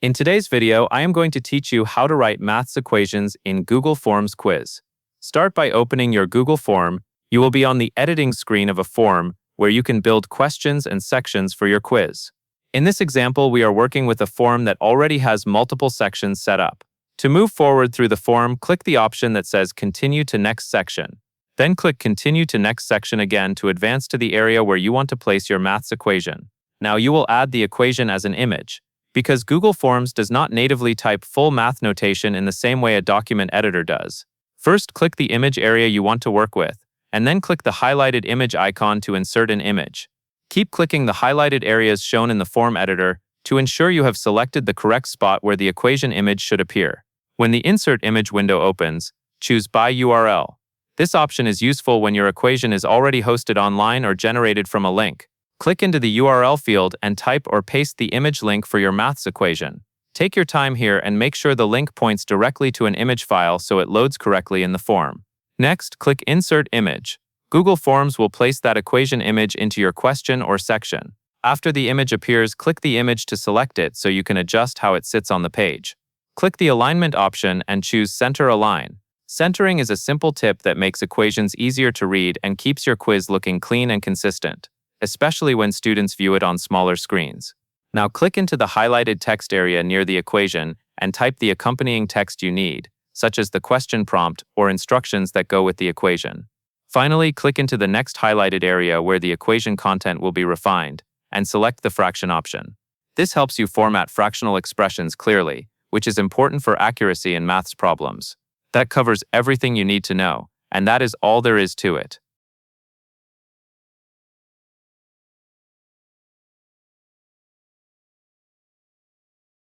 In today's video, I am going to teach you how to write maths equations in Google Forms quiz. Start by opening your Google form. You will be on the editing screen of a form where you can build questions and sections for your quiz. In this example, we are working with a form that already has multiple sections set up. To move forward through the form, click the option that says Continue to Next Section. Then click Continue to Next Section again to advance to the area where you want to place your maths equation. Now you will add the equation as an image. Because Google Forms does not natively type full math notation in the same way a document editor does. First, click the image area you want to work with, and then click the highlighted image icon to insert an image. Keep clicking the highlighted areas shown in the form editor to ensure you have selected the correct spot where the equation image should appear. When the Insert Image window opens, choose By URL. This option is useful when your equation is already hosted online or generated from a link. Click into the URL field and type or paste the image link for your maths equation. Take your time here and make sure the link points directly to an image file so it loads correctly in the form. Next, click Insert Image. Google Forms will place that equation image into your question or section. After the image appears, click the image to select it so you can adjust how it sits on the page. Click the Alignment option and choose Center Align. Centering is a simple tip that makes equations easier to read and keeps your quiz looking clean and consistent, especially when students view it on smaller screens. Now click into the highlighted text area near the equation and type the accompanying text you need, such as the question prompt or instructions that go with the equation. Finally, click into the next highlighted area where the equation content will be refined, and select the fraction option. This helps you format fractional expressions clearly, which is important for accuracy in maths problems. That covers everything you need to know, and that is all there is to it.